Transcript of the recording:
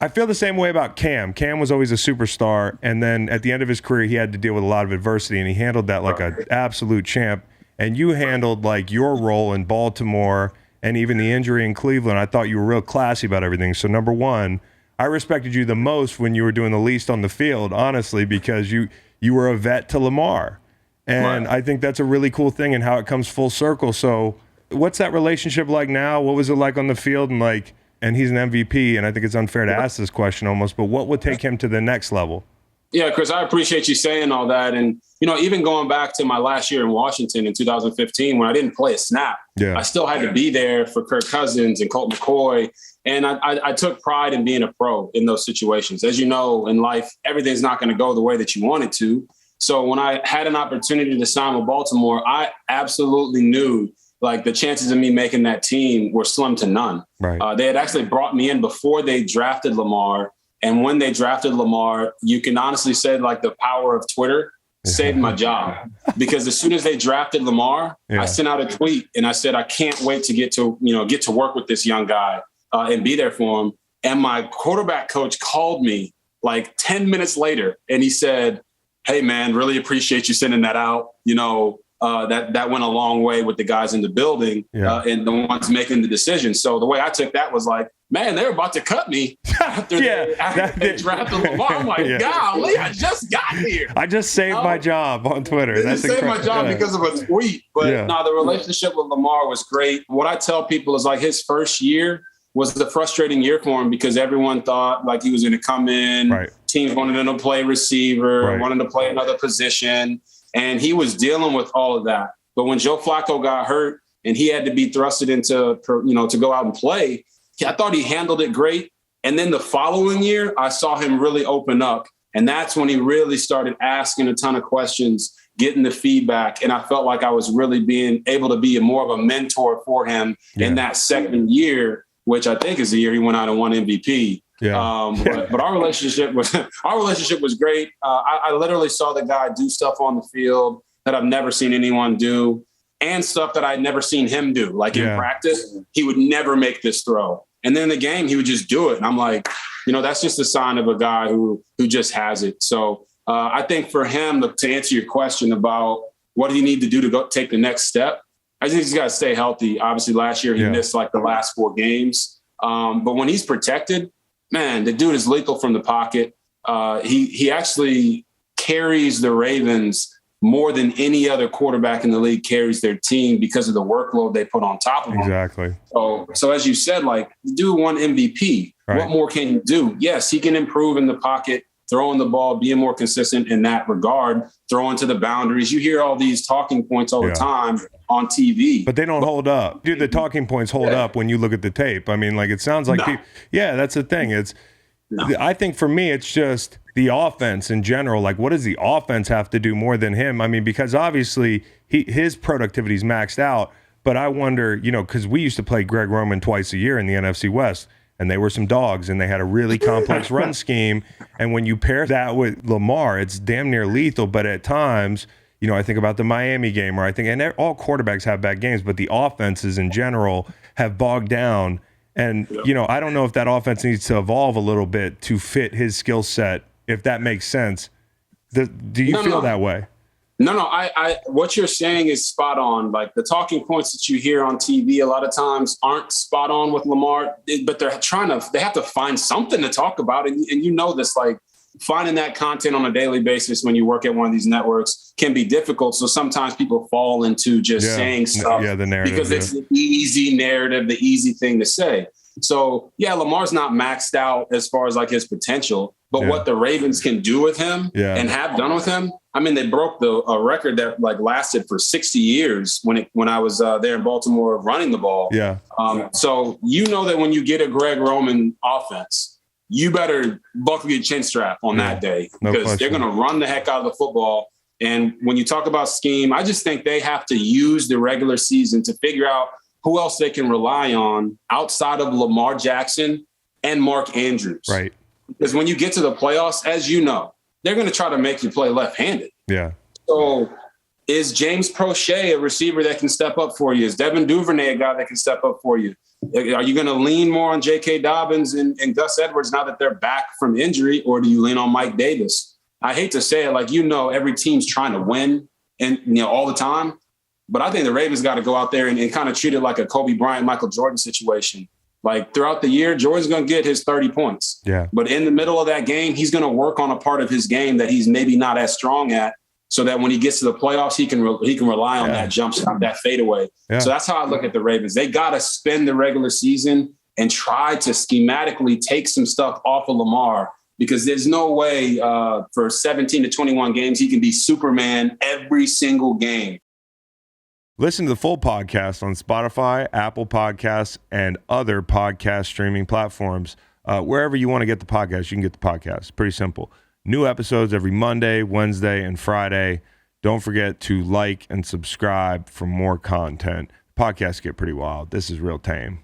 I feel the same way about Cam. Cam was always a superstar, and then at the end of his career, he had to deal with a lot of adversity, and he handled that like an absolute champ. And you handled like your role in Baltimore and even the injury in Cleveland. I thought you were real classy about everything. So number one, I respected you the most when you were doing the least on the field, honestly, because you were a vet to Lamar. And I think that's a really cool thing and how it comes full circle. So what's that relationship like now? What was it like on the field? And he's an MVP, and I think it's unfair to ask this question almost, but what would take him to the next level? Yeah, Chris, I appreciate you saying all that. And, even going back to my last year in Washington in 2015, when I didn't play a snap, I still had to be there for Kirk Cousins and Colt McCoy. And I took pride in being a pro in those situations. As you know, in life, everything's not going to go the way that you want it to. So when I had an opportunity to sign with Baltimore, I absolutely knew like the chances of me making that team were slim to none. Right. They had actually brought me in before they drafted Lamar. And when they drafted Lamar, you can honestly say like the power of Twitter saved my job, because as soon as they drafted Lamar, I sent out a tweet and I said, I can't wait to get to work with this young guy and be there for him. And my quarterback coach called me like 10 minutes later and he said, hey man, really appreciate you sending that out. That went a long way with the guys in the building and the ones making the decision. So the way I took that was like, man, they're about to cut me after they drafted Lamar. I'm like, golly, I just got here. I just saved my job on Twitter. I saved my job because of a tweet. But no, the relationship with Lamar was great. What I tell people is like his first year was the frustrating year for him because everyone thought like he was going to come in. Teams wanted him to play receiver, wanted to play another position. And he was dealing with all of that. But when Joe Flacco got hurt and he had to be thrusted into, to go out and play, I thought he handled it great. And then the following year, I saw him really open up. And that's when he really started asking a ton of questions, getting the feedback. And I felt like I was really being able to be more of a mentor for him in that second year, which I think is the year he went out and won MVP. But our relationship was great. I literally saw the guy do stuff on the field that I've never seen anyone do, and stuff that I'd never seen him do. Like in practice, he would never make this throw, and then in the game he would just do it. And I'm like, that's just a sign of a guy who just has it. So I think for him to answer your question about what do you need to do to go take the next step, I think he's got to stay healthy. Obviously, last year he missed like the last 4 games, but when he's protected, man, the dude is lethal from the pocket. He actually carries the Ravens more than any other quarterback in the league carries their team because of the workload they put on top of him. Exactly. So as you said, like, the dude won MVP. What more can you do? Yes, he can improve in the pocket, throwing the ball, being more consistent in that regard, throwing to the boundaries. You hear all these talking points all the time on TV. But they don't hold up. Dude, the talking points hold up when you look at the tape. I mean, like, it sounds like that's the thing. I think for me, it's just the offense in general. Like, what does the offense have to do more than him? I mean, because obviously his productivity is maxed out. But I wonder, because we used to play Greg Roman twice a year in the NFC West, and they were some dogs, and they had a really complex run scheme. And when you pair that with Lamar, it's damn near lethal. But at times, I think about the Miami game, and all quarterbacks have bad games, but the offenses in general have bogged down. And, I don't know if that offense needs to evolve a little bit to fit his skill set, if that makes sense. Do you feel that way? No, I what you're saying is spot on. Like, the talking points that you hear on TV a lot of times aren't spot on with Lamar, but they have to find something to talk about. And this, like, finding that content on a daily basis when you work at one of these networks can be difficult. So sometimes people fall into just saying stuff the narrative, because it's the easy narrative, the easy thing to say. So, Lamar's not maxed out as far as like his potential, but what the Ravens can do with him and have done with him. I mean, they broke a record that like lasted for 60 years when I was there in Baltimore running the ball. So that when you get a Greg Roman offense, you better buckle your chin strap on that day, because they're going to run the heck out of the football. And when you talk about scheme, I just think they have to use the regular season to figure out who else they can rely on outside of Lamar Jackson and Mark Andrews. Right. Because when you get to the playoffs, as you know, they're going to try to make you play left-handed. Yeah. So is James Prochet a receiver that can step up for you? Is Devin Duvernay a guy that can step up for you? Are you going to lean more on J.K. Dobbins and Gus Edwards now that they're back from injury, or do you lean on Mike Davis? I hate to say it, like, every team's trying to win and, all the time. But I think the Ravens got to go out there and kind of treat it like a Kobe Bryant, Michael Jordan situation. Like, throughout the year, Jordan's going to get his 30 points. Yeah. But in the middle of that game, he's going to work on a part of his game that he's maybe not as strong at, so that when he gets to the playoffs, he can rely on that jump shot, that fadeaway. Yeah. So that's how I look at the Ravens. They got to spend the regular season and try to schematically take some stuff off of Lamar, because there's no way for 17 to 21 games he can be Superman every single game. Listen to the full podcast on Spotify, Apple Podcasts, and other podcast streaming platforms. Wherever you want to get the podcast, you can get the podcast. Pretty simple. New episodes every Monday, Wednesday, and Friday. Don't forget to like and subscribe for more content. Podcasts get pretty wild. This is real tame.